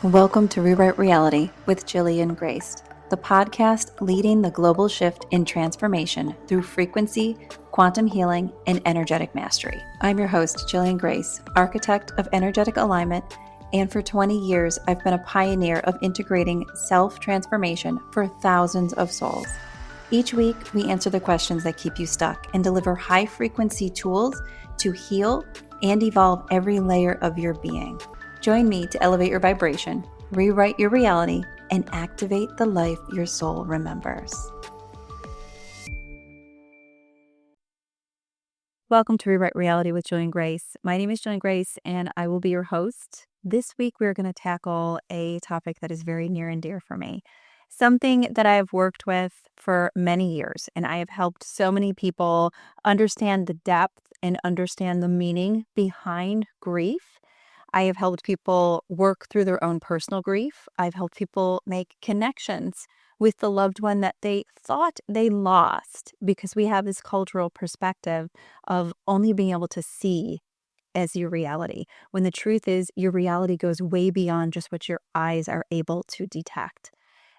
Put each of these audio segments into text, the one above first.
Welcome to Rewrite Reality with Jillian Greyse, the podcast leading the global shift in transformation through frequency, quantum healing, and energetic mastery. I'm your host, Jillian Greyse, architect of energetic alignment, and for 20 years, I've been a pioneer of integrating self-transformation for thousands of souls. Each week, we answer the questions that keep you stuck and deliver high-frequency tools to heal and evolve every layer of your being. Join me to elevate your vibration, rewrite your reality, and activate the life your soul remembers. Welcome to Rewrite Reality with Jillian Greyse. My name is Jillian Greyse, and I will be your host. This week, we're going to tackle a topic that is very near and dear for me. Something that I have worked with for many years, and I have helped so many people understand the depth and understand the meaning behind grief. I have helped people work through their own personal grief. I've helped people make connections with the loved one that they thought they lost, because we have this cultural perspective of only being able to see as your reality, when the truth is your reality goes way beyond just what your eyes are able to detect.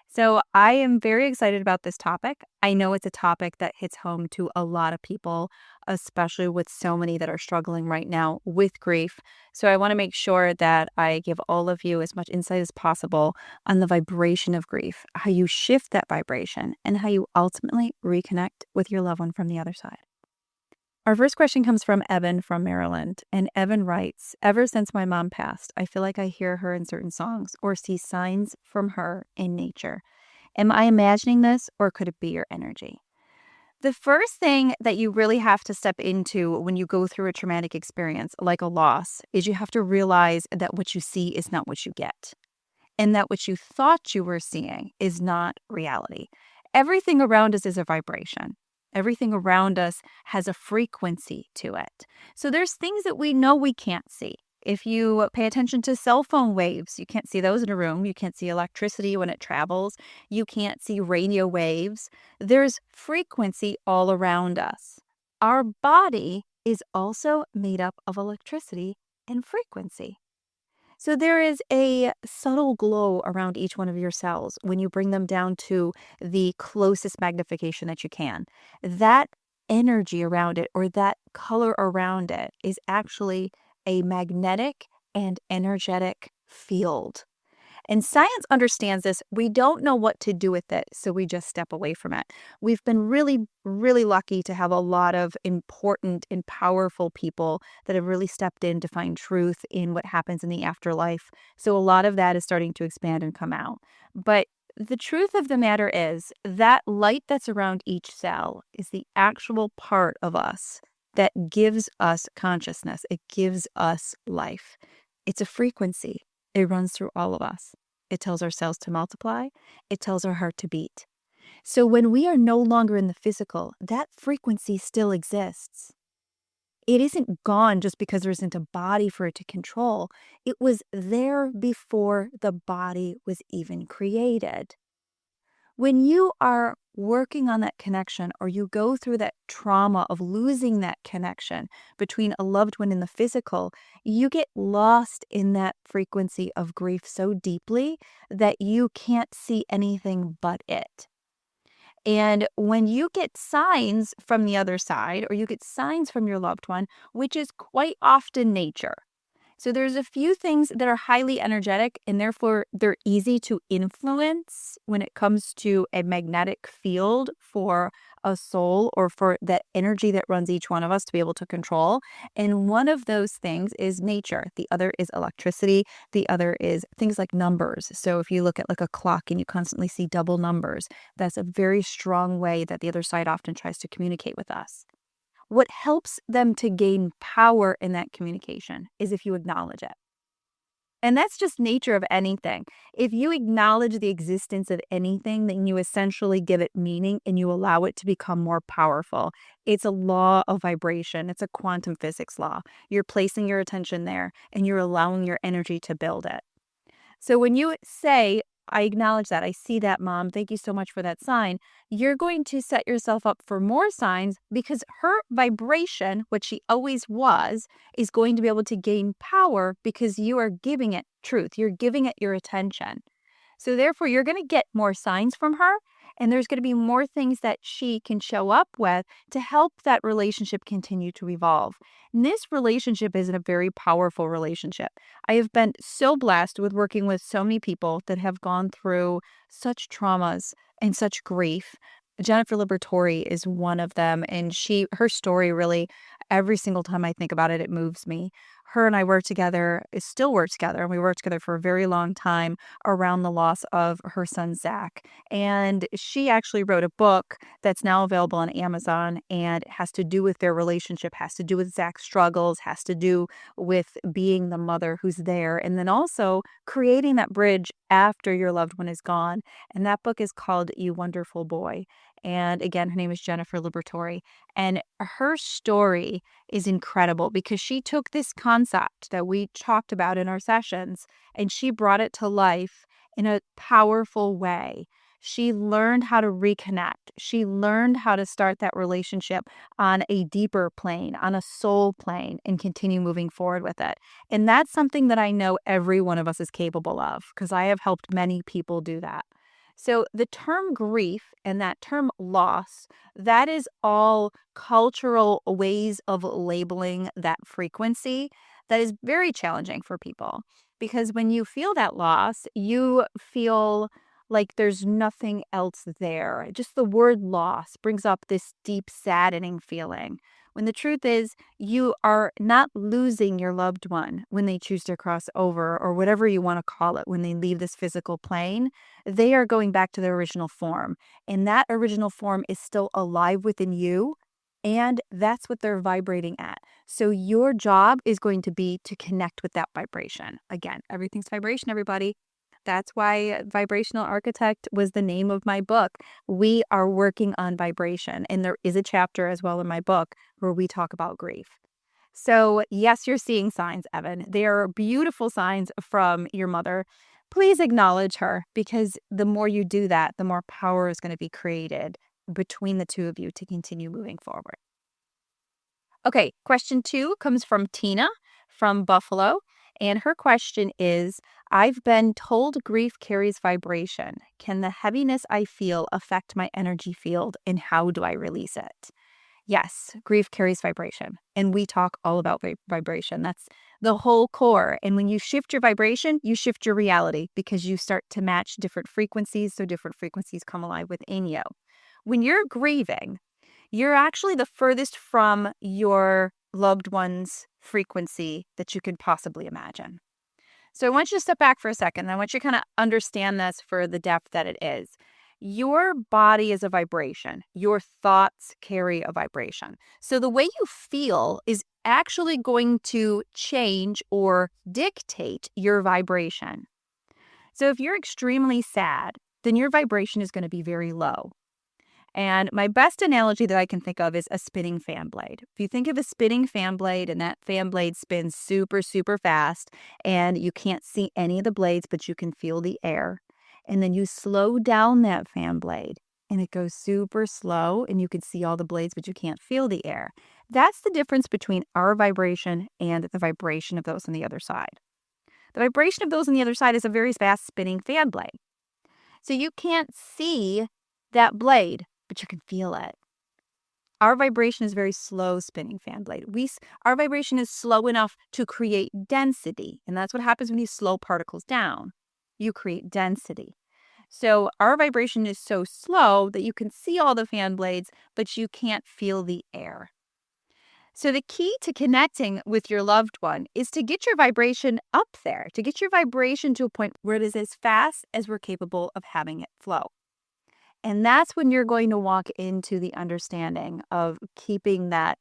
So I am very excited about this topic. I know it's a topic that hits home to a lot of people, especially with so many that are struggling right now with grief. So I want to make sure that I give all of you as much insight as possible on the vibration of grief, how you shift that vibration, and how you ultimately reconnect with your loved one from the other side. Our first question comes from Evan from Maryland, and Evan writes, "Ever since my mom passed, I feel like I hear her in certain songs or see signs from her in nature. Am I imagining this, or could it be your energy?" The first thing that you really have to step into when you go through a traumatic experience like a loss is you have to realize that what you see is not what you get, and that what you thought you were seeing is not reality. Everything around us is a vibration. Everything around us has a frequency to it. So there's things that we know we can't see. If you pay attention to cell phone waves, you can't see those in a room. You can't see electricity when it travels. You can't see radio waves. There's frequency all around us. Our body is also made up of electricity and frequency. So there is a subtle glow around each one of your cells when you bring them down to the closest magnification that you can. That energy around it, or that color around it, is actually a magnetic and energetic field. And science understands this. We don't know what to do with it, so we just step away from it. We've been really, really lucky to have a lot of important and powerful people that have really stepped in to find truth in what happens in the afterlife. So a lot of that is starting to expand and come out. But the truth of the matter is that light that's around each cell is the actual part of us that gives us consciousness. It gives us life. It's a frequency. It runs through all of us. It tells our cells to multiply. It tells our heart to beat. So when we are no longer in the physical, that frequency still exists. It isn't gone just because there isn't a body for it to control. It was there before the body was even created. When you are working on that connection, or you go through that trauma of losing that connection between a loved one in the physical, you get lost in that frequency of grief so deeply that you can't see anything but it. And when you get signs from the other side, or you get signs from your loved one, which is quite often nature. So there's a few things that are highly energetic, and therefore they're easy to influence when it comes to a magnetic field for a soul, or for that energy that runs each one of us to be able to control. And one of those things is nature. The other is electricity. The other is things like numbers. So if you look at like a clock and you constantly see double numbers, that's a very strong way that the other side often tries to communicate with us. What helps them to gain power in that communication is if you acknowledge it. And that's just nature of anything. If you acknowledge the existence of anything, then you essentially give it meaning and you allow it to become more powerful. It's a law of vibration. It's a quantum physics law. You're placing your attention there and you're allowing your energy to build it. So when you say, I acknowledge that. I see that, mom. Thank you so much for that sign. You're going to set yourself up for more signs because her vibration, what she always was, is going to be able to gain power because you are giving it truth. You're giving it your attention. So therefore, you're going to get more signs from her, and there's going to be more things that she can show up with to help that relationship continue to evolve. And this relationship is a very powerful relationship. I have been so blessed with working with so many people that have gone through such traumas and such grief. Jennifer Liberatore is one of them, and her story really, every single time I think about it, it moves me. Her and I worked together, still work together, and we worked together for a very long time around the loss of her son, Zach. And she actually wrote a book that's now available on Amazon, and it has to do with their relationship, has to do with Zach's struggles, has to do with being the mother who's there, and then also creating that bridge after your loved one is gone. And that book is called You Wonderful Boy. And again, her name is Jennifer Liberatore. And her story is incredible because she took this concept that we talked about in our sessions and she brought it to life in a powerful way. She learned how to reconnect. She learned how to start that relationship on a deeper plane, on a soul plane, and continue moving forward with it. And that's something that I know every one of us is capable of because I have helped many people do that. So the term grief and that term loss, that is all cultural ways of labeling that frequency that is very challenging for people. Because when you feel that loss, you feel like there's nothing else there. Just the word loss brings up this deep, saddening feeling. When the truth is, you are not losing your loved one when they choose to cross over, or whatever you want to call it, when they leave this physical plane. They are going back to their original form. And that original form is still alive within you. And that's what they're vibrating at. So your job is going to be to connect with that vibration. Again, everything's vibration, everybody. That's why Vibrational Architect was the name of my book. We are working on vibration. And there is a chapter as well in my book where we talk about grief. So yes, you're seeing signs, Evan. They are beautiful signs from your mother. Please acknowledge her because the more you do that, the more power is going to be created between the two of you to continue moving forward. Okay, question 2 comes from Tina from Buffalo. And her question is, I've been told grief carries vibration. Can the heaviness I feel affect my energy field and how do I release it? Yes, grief carries vibration. And we talk all about vibration. That's the whole core. And when you shift your vibration, you shift your reality because you start to match different frequencies. So different frequencies come alive within you. When you're grieving, you're actually the furthest from your loved one's frequency that you could possibly imagine. So I want you to step back for a second. I want you to kind of understand this for the depth that it is. Your body is a vibration. Your thoughts carry a vibration. So the way you feel is actually going to change or dictate your vibration. So if you're extremely sad, then your vibration is going to be very low. And my best analogy that I can think of is a spinning fan blade. If you think of a spinning fan blade and that fan blade spins super, super fast and you can't see any of the blades, but you can feel the air. And then you slow down that fan blade and it goes super slow and you can see all the blades, but you can't feel the air. That's the difference between our vibration and the vibration of those on the other side. The vibration of those on the other side is a very fast spinning fan blade. So you can't see that blade, but you can feel it. Our vibration is very slow spinning fan blade. Our vibration is slow enough to create density. And that's what happens when you slow particles down. You create density. So our vibration is so slow that you can see all the fan blades, but you can't feel the air. So the key to connecting with your loved one is to get your vibration up there, to get your vibration to a point where it is as fast as we're capable of having it flow. And that's when you're going to walk into the understanding of keeping that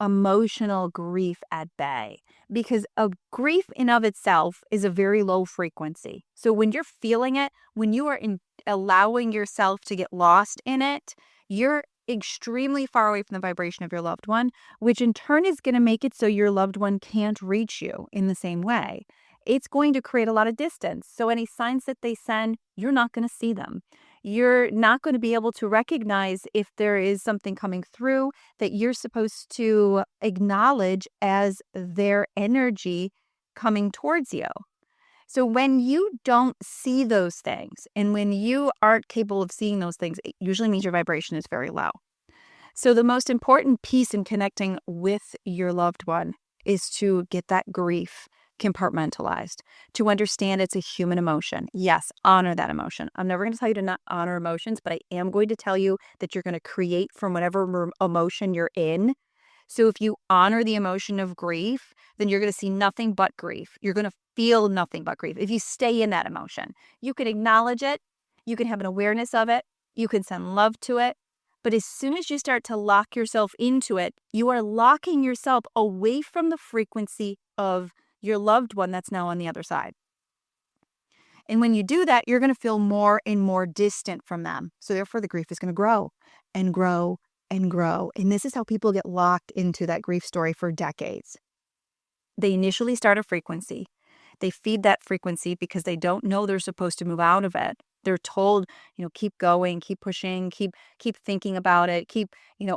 emotional grief at bay, because a grief in of itself is a very low frequency. So when you're feeling it, when you are allowing yourself to get lost in it, you're extremely far away from the vibration of your loved one, which in turn is going to make it so your loved one can't reach you in the same way. it's going to create a lot of distance. So any signs that they send, you're not going to see them. You're not going to be able to recognize if there is something coming through that you're supposed to acknowledge as their energy coming towards you. So when you don't see those things and when you aren't capable of seeing those things, it usually means your vibration is very low. So the most important piece in connecting with your loved one is to get that grief compartmentalized, to understand it's a human emotion. Yes, honor that emotion. I'm never going to tell you to not honor emotions, but I am going to tell you that you're going to create from whatever emotion you're in. So if you honor the emotion of grief, then you're going to see nothing but grief. You're going to feel nothing but grief. If you stay in that emotion, you can acknowledge it. You can have an awareness of it. You can send love to it. But as soon as you start to lock yourself into it, you are locking yourself away from the frequency of your loved one that's now on the other side. And when you do that, you're going to feel more and more distant from them. So therefore, the grief is going to grow and grow and grow. And this is how people get locked into that grief story for decades. They initially start a frequency. They feed that frequency because they don't know they're supposed to move out of it. They're told, keep going, keep pushing, keep thinking about it, keep,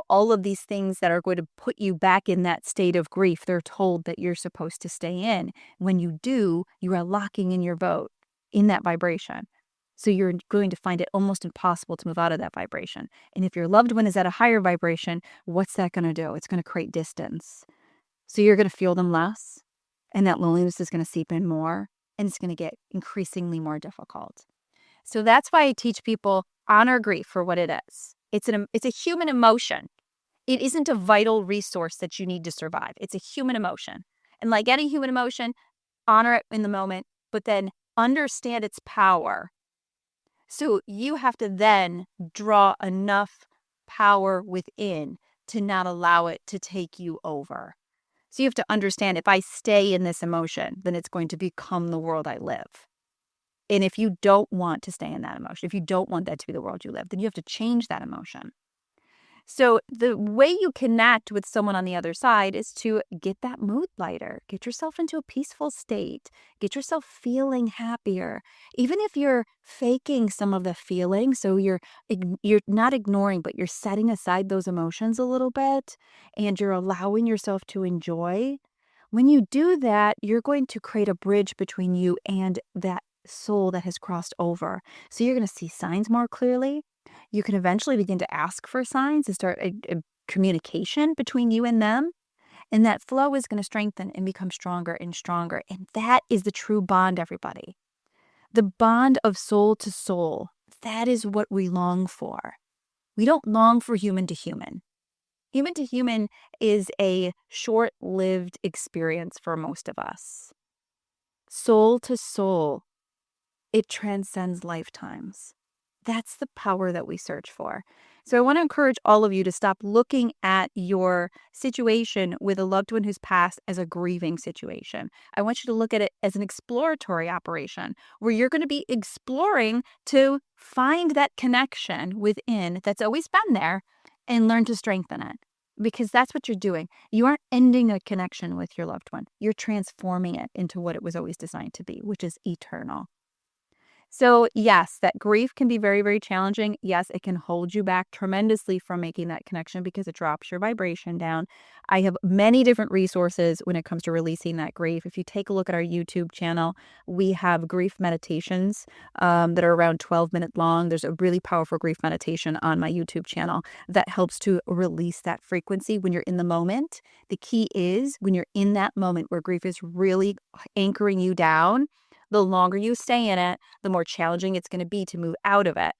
all of these things that are going to put you back in that state of grief. They're told that you're supposed to stay in. When you do, you are locking in your vote in that vibration. So you're going to find it almost impossible to move out of that vibration. And if your loved one is at a higher vibration, what's that going to do? It's going to create distance. So you're going to feel them less, and that loneliness is going to seep in more, and it's going to get increasingly more difficult. So that's why I teach people honor grief for what it is. It's a human emotion. It isn't a vital resource that you need to survive. It's a human emotion. And like any human emotion, honor it in the moment, but then understand its power. So you have to then draw enough power within to not allow it to take you over. So you have to understand, if I stay in this emotion, then it's going to become the world I live. And if you don't want to stay in that emotion, if you don't want that to be the world you live, then you have to change that emotion. So the way you connect with someone on the other side is to get that mood lighter, get yourself into a peaceful state, get yourself feeling happier. Even if you're faking some of the feelings, so you're not ignoring, but you're setting aside those emotions a little bit and you're allowing yourself to enjoy. When you do that, you're going to create a bridge between you and that soul that has crossed over. So you're going to see signs more clearly. You can eventually begin to ask for signs and start a communication between you and them. And that flow is going to strengthen and become stronger and stronger. And that is the true bond, everybody. The bond of soul to soul. That is what we long for. We don't long for human to human. Human to human is a short-lived experience for most of us. Soul to soul, it transcends lifetimes. That's the power that we search for. So I want to encourage all of you to stop looking at your situation with a loved one who's passed as a grieving situation. I want you to look at it as an exploratory operation where you're going to be exploring to find that connection within that's always been there and learn to strengthen it. Because that's what you're doing. You aren't ending a connection with your loved one. You're transforming it into what it was always designed to be, which is eternal. So yes, that grief can be very, very challenging. Yes, it can hold you back tremendously from making that connection because it drops your vibration down. I have many different resources when it comes to releasing that grief. If you take a look at our YouTube channel, we have grief meditations that are around 12 minutes long. There's a really powerful grief meditation on my YouTube channel that helps to release that frequency when you're in the moment. The key is when you're in that moment where grief is really anchoring you down, the longer you stay in it, the more challenging it's going to be to move out of it.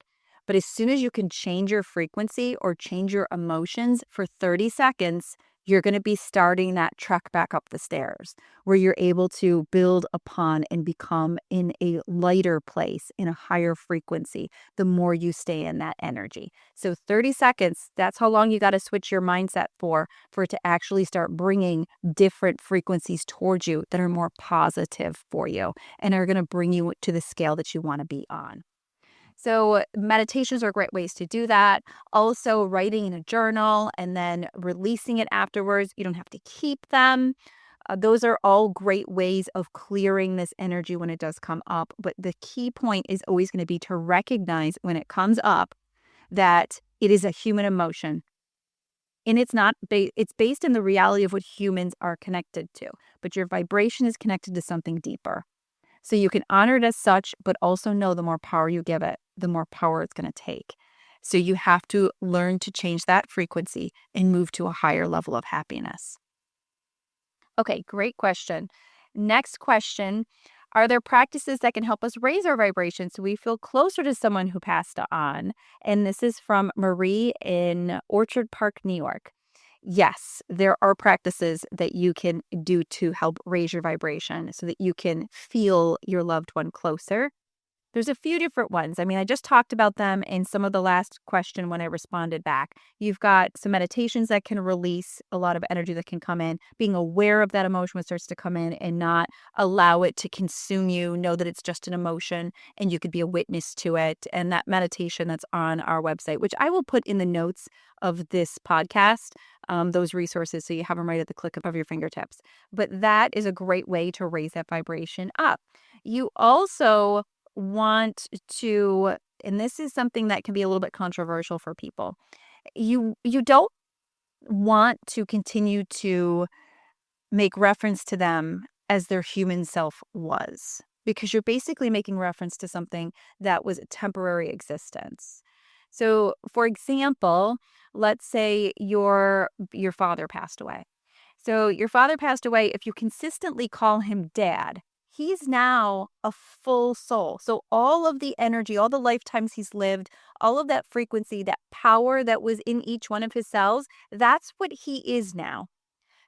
But as soon as you can change your frequency or change your emotions for 30 seconds, you're going to be starting that trek back up the stairs where you're able to build upon and become in a lighter place, in a higher frequency, the more you stay in that energy. So 30 seconds, that's how long you got to switch your mindset for it to actually start bringing different frequencies towards you that are more positive for you and are going to bring you to the scale that you want to be on. So meditations are great ways to do that. Also, writing in a journal and then releasing it afterwards. You don't have to keep them. Those are all great ways of clearing this energy when it does come up. But the key point is always going to be to recognize when it comes up that it is a human emotion. And it's not, it's based in the reality of what humans are connected to. But your vibration is connected to something deeper. So you can honor it as such, but also know the more power you give it, the more power it's going to take. So you have to learn to change that frequency and move to a higher level of happiness. Okay, great question. Next question. Are there practices that can help us raise our vibration so we feel closer to someone who passed on? And this is from Marie in Orchard Park, New York. Yes, there are practices that you can do to help raise your vibration so that you can feel your loved one closer. There's a few different ones. I mean, I just talked about them in some of the last question when I responded back. You've got some meditations that can release a lot of energy that can come in, being aware of that emotion when it starts to come in and not allow it to consume you. Know that it's just an emotion and you could be a witness to it. And that meditation that's on our website, which I will put in the notes of this podcast, those resources so you have them right at the click of your fingertips. But that is a great way to raise that vibration up. You also want to, and this is something that can be a little bit controversial for people. You don't want to continue to make reference to them as their human self was, because you're basically making reference to something that was a temporary existence. So, for example, let's say your father passed away. So your father passed away. If you consistently call him dad, he's now a full soul. So all of the energy, all the lifetimes he's lived, all of that frequency, that power that was in each one of his cells, that's what he is now.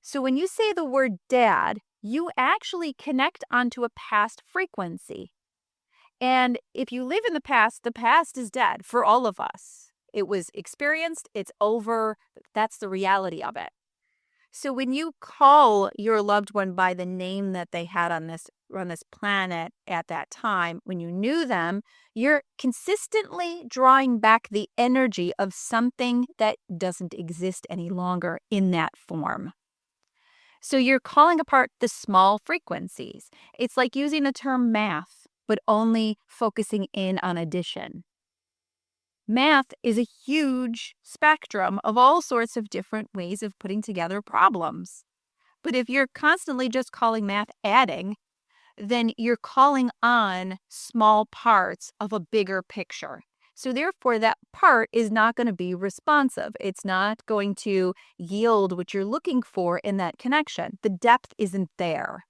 So when you say the word dad, you actually connect onto a past frequency. And if you live in the past is dead for all of us. It was experienced, it's over. That's the reality of it. So when you call your loved one by the name that they had on this planet at that time, when you knew them, you're consistently drawing back the energy of something that doesn't exist any longer in that form. So you're calling apart the small frequencies. It's like using the term math, but only focusing in on addition. Math is a huge spectrum of all sorts of different ways of putting together problems. But if you're constantly just calling math adding, then you're calling on small parts of a bigger picture. So therefore, that part is not going to be responsive. It's not going to yield what you're looking for in that connection. The depth isn't there.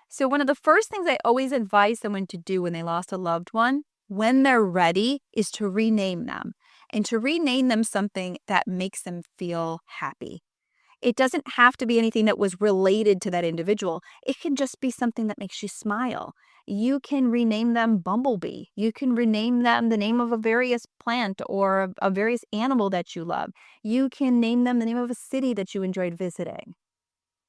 So one of the first things I always advise someone to do when they lost a loved one, when they're ready, is to rename them, and to rename them something that makes them feel happy. It doesn't have to be anything that was related to that individual. It can just be something that makes you smile. You can rename them Bumblebee. You can rename them the name of a various plant or a various animal that you love. You can name them the name of a city that you enjoyed visiting.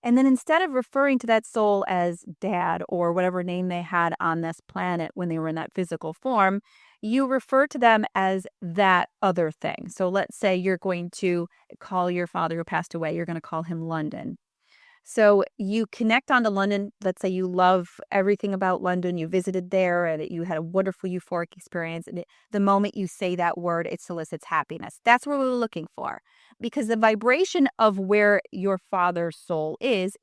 And then instead of referring to that soul as dad or whatever name they had on this planet when they were in that physical form, you refer to them as that other thing. So let's say you're going to call your father who passed away, you're going to call him London. So you connect onto London. Let's say you love everything about London. You visited there and you had a wonderful euphoric experience. And the moment you say that word, it solicits happiness. That's what we're looking for, because the vibration of where your father's soul is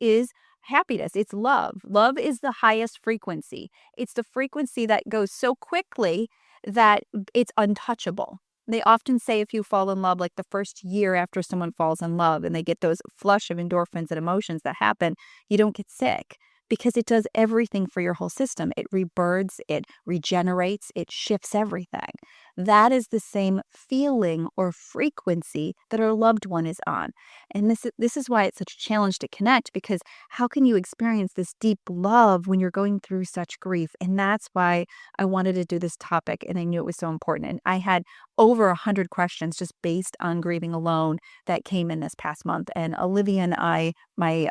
happiness. It's love. Love is the highest frequency. It's the frequency that goes so quickly that it's untouchable. They often say if you fall in love, like the first year after someone falls in love and they get those flush of endorphins and emotions that happen, you don't get sick because it does everything for your whole system. It rebirths, it regenerates, it shifts everything. That is the same feeling or frequency that our loved one is on. And this is why it's such a challenge to connect, because how can you experience this deep love when you're going through such grief? And that's why I wanted to do this topic, and I knew it was so important. And I had over 100 questions just based on grieving alone that came in this past month. And Olivia and I, my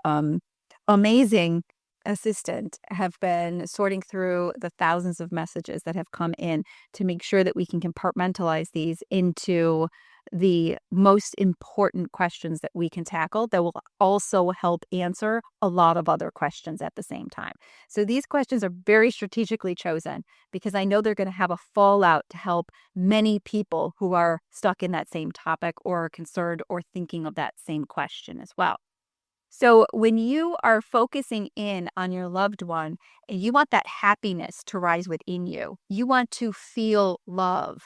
amazing assistant, have been sorting through the thousands of messages that have come in to make sure that we can compartmentalize these into the most important questions that we can tackle that will also help answer a lot of other questions at the same time. So these questions are very strategically chosen because I know they're going to have a fallout to help many people who are stuck in that same topic or are concerned or thinking of that same question as well. So when you are focusing in on your loved one and you want that happiness to rise within you, you want to feel love.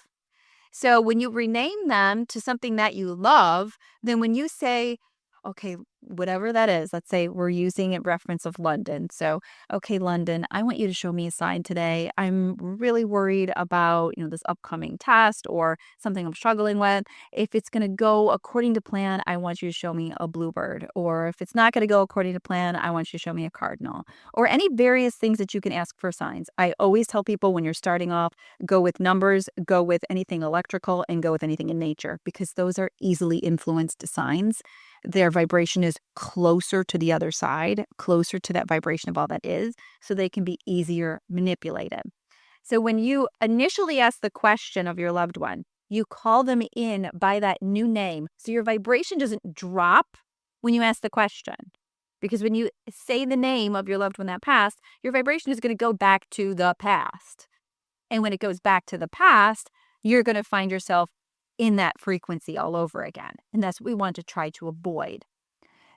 So when you rename them to something that you love, then when you say, okay, whatever that is, let's say we're using a reference of London. So, okay, London, I want you to show me a sign today. I'm really worried about, this upcoming test or something I'm struggling with. If it's going to go according to plan, I want you to show me a bluebird. Or if it's not going to go according to plan, I want you to show me a cardinal. Or any various things that you can ask for signs. I always tell people when you're starting off, go with numbers, go with anything electrical, and go with anything in nature because those are easily influenced signs. Their vibration is closer to the other side, closer to that vibration of all that is, so they can be easier manipulated. So when you initially ask the question of your loved one, you call them in by that new name. So your vibration doesn't drop when you ask the question. Because when you say the name of your loved one that passed, your vibration is going to go back to the past. And when it goes back to the past, you're going to find yourself in that frequency all over again. And that's what we want to try to avoid.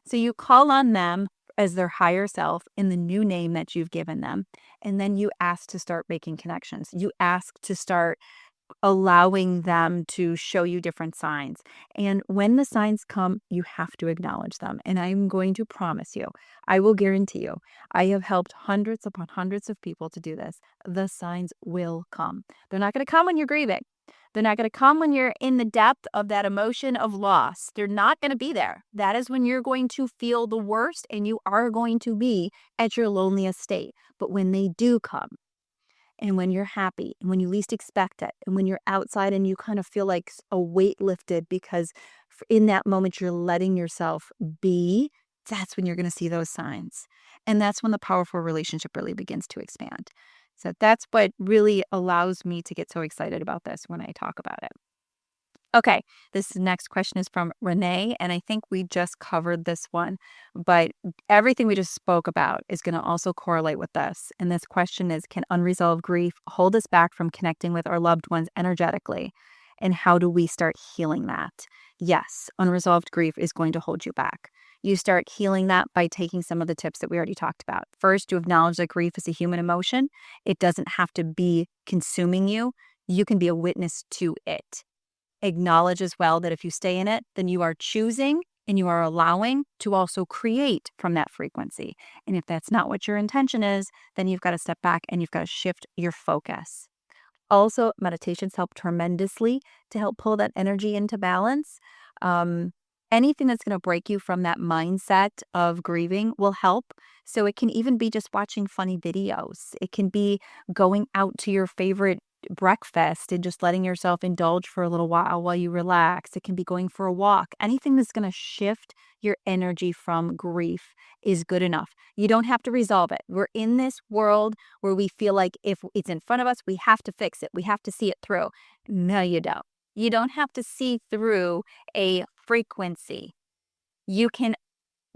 So you call on them as their higher self in the new name that you've given them. And then you ask to start making connections. You ask to start allowing them to show you different signs. And when the signs come, you have to acknowledge them. And I'm going to promise you, I will guarantee you, I have helped hundreds upon hundreds of people to do this. The signs will come. They're not going to come when you're grieving. They're not going to come when you're in the depth of that emotion of loss. They're not going to be there. That is when you're going to feel the worst and you are going to be at your loneliest state. But when they do come, and when you're happy, and when you least expect it, and when you're outside and you kind of feel like a weight lifted because in that moment you're letting yourself be, that's when you're going to see those signs. And that's when the powerful relationship really begins to expand. So that's what really allows me to get so excited about this when I talk about it. Okay, this next question is from Renee, and I think we just covered this one, but everything we just spoke about is going to also correlate with this. And this question is, can unresolved grief hold us back from connecting with our loved ones energetically? And how do we start healing that? Yes, unresolved grief is going to hold you back. You start healing that by taking some of the tips that we already talked about. First, to acknowledge that grief is a human emotion. It doesn't have to be consuming you. You can be a witness to it. Acknowledge as well that if you stay in it, then you are choosing and you are allowing to also create from that frequency. And if that's not what your intention is, then you've got to step back and you've got to shift your focus. Also, meditations help tremendously to help pull that energy into balance. Anything that's going to break you from that mindset of grieving will help. So it can even be just watching funny videos. It can be going out to your favorite breakfast and just letting yourself indulge for a little while you relax. It can be going for a walk. Anything that's going to shift your energy from grief is good enough. You don't have to resolve it. We're in this world where we feel like if it's in front of us, we have to fix it. We have to see it through. No, you don't. You don't have to see through a frequency. You can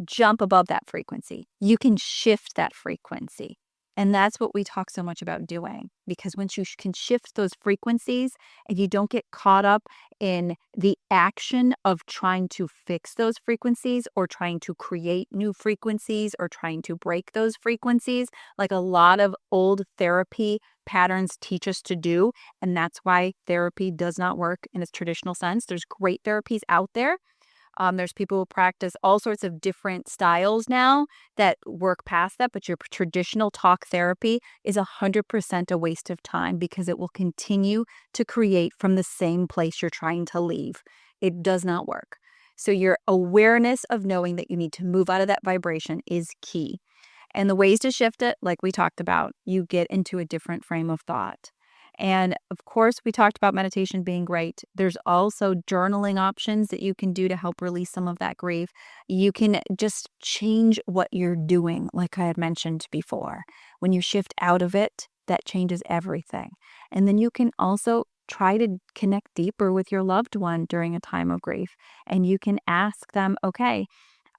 jump above that frequency. You can shift that frequency. And that's what we talk so much about doing, because once you can shift those frequencies and you don't get caught up in the action of trying to fix those frequencies or trying to create new frequencies or trying to break those frequencies, like a lot of old therapy patterns teach us to do. And that's why therapy does not work in its traditional sense. There's great therapies out there. There's people who practice all sorts of different styles now that work past that, but your traditional talk therapy is 100% a waste of time because it will continue to create from the same place you're trying to leave. It does not work. So your awareness of knowing that you need to move out of that vibration is key. And the ways to shift it, like we talked about, you get into a different frame of thought. And of course, we talked about meditation being great. There's also journaling options that you can do to help release some of that grief. You can just change what you're doing, like I had mentioned before. When you shift out of it, that changes everything. And then you can also try to connect deeper with your loved one during a time of grief. And you can ask them, okay,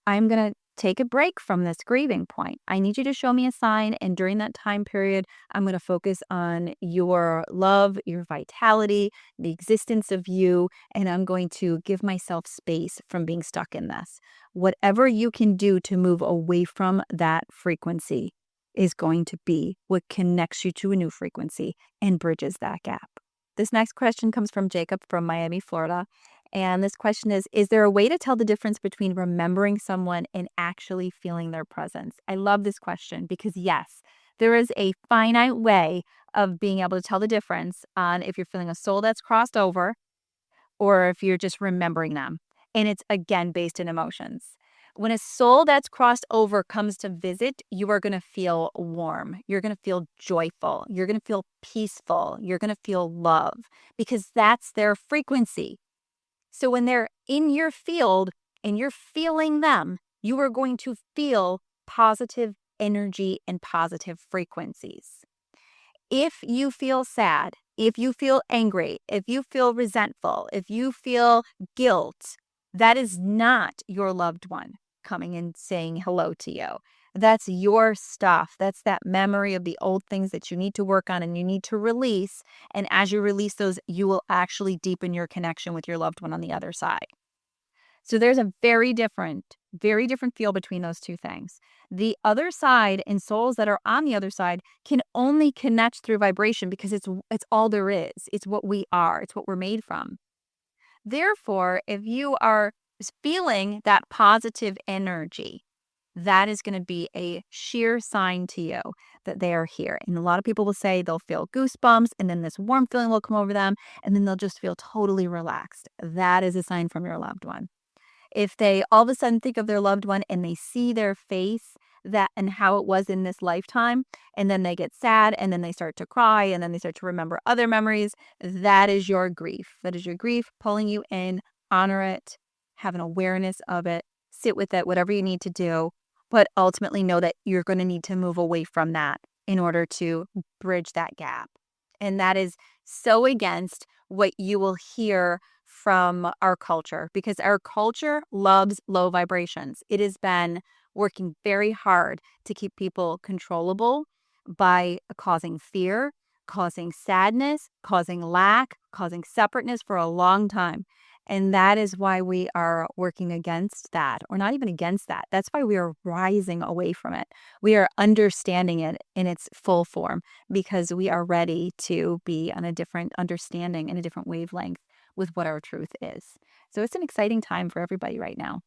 I'm going to take a break from this grieving point. I need you to show me a sign. And during that time period, I'm going to focus on your love, your vitality, the existence of you. And I'm going to give myself space from being stuck in this. Whatever you can do to move away from that frequency is going to be what connects you to a new frequency and bridges that gap. This next question comes from Jacob from Miami, Florida. And this question is there a way to tell the difference between remembering someone and actually feeling their presence? I love this question because yes, there is a finite way of being able to tell the difference on if you're feeling a soul that's crossed over or if you're just remembering them. And it's again based in emotions. When a soul that's crossed over comes to visit, you are going to feel warm. You're going to feel joyful. You're going to feel peaceful. You're going to feel love because that's their frequency. So when they're in your field and you're feeling them, you are going to feel positive energy and positive frequencies. If you feel sad, if you feel angry, if you feel resentful, if you feel guilt, that is not your loved one coming and saying hello to you. That's your stuff. That's that memory of the old things that you need to work on and you need to release. And as you release those, you will actually deepen your connection with your loved one on the other side. So there's a very different feel between those two things. The other side and souls that are on the other side can only connect through vibration because it's all there is. It's what we are. It's what we're made from. Therefore, if you are feeling that positive energy, that is going to be a sheer sign to you that they are here. And a lot of people will say they'll feel goosebumps and then this warm feeling will come over them and then they'll just feel totally relaxed. That is a sign from your loved one. If they all of a sudden think of their loved one and they see their face that and how it was in this lifetime, and then they get sad and then they start to cry and then they start to remember other memories, that is your grief. That is your grief pulling you in. Honor it, have an awareness of it, sit with it, whatever you need to do, but ultimately know that you're going to need to move away from that in order to bridge that gap. And that is so against what you will hear from our culture because our culture loves low vibrations. It has been working very hard to keep people controllable by causing fear, causing sadness, causing lack, causing separateness for a long time. And that is why we are working against that, or not even against that. That's why we are rising away from it. We are understanding it in its full form because we are ready to be on a different understanding and a different wavelength with what our truth is. So it's an exciting time for everybody right now.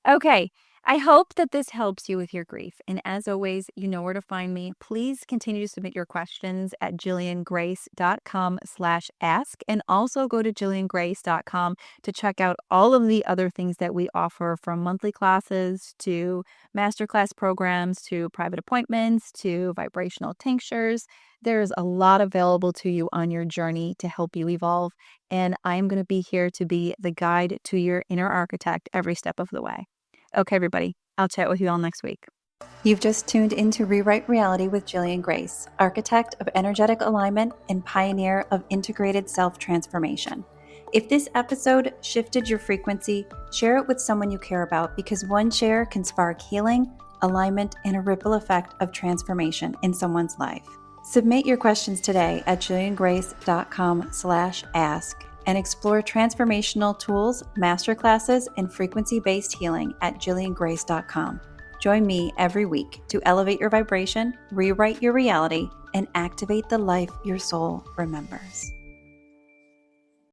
Okay, I hope that this helps you with your grief. And as always, you know where to find me. Please continue to submit your questions at jilliangreyse.com/ask. And also go to jilliangreyse.com to check out all of the other things that we offer, from monthly classes to masterclass programs to private appointments to vibrational tinctures. There's a lot available to you on your journey to help you evolve. And I'm going to be here to be the guide to your inner architect every step of the way. Okay, everybody, I'll chat with you all next week. You've just tuned into Rewrite Reality with Jillian Greyse, architect of energetic alignment and pioneer of integrated self-transformation. If this episode shifted your frequency, share it with someone you care about because one share can spark healing, alignment, and a ripple effect of transformation in someone's life. Submit your questions today at jilliangreyse.com/ask and explore transformational tools, masterclasses, and frequency-based healing at jilliangreyse.com. Join me every week to elevate your vibration, rewrite your reality, and activate the life your soul remembers.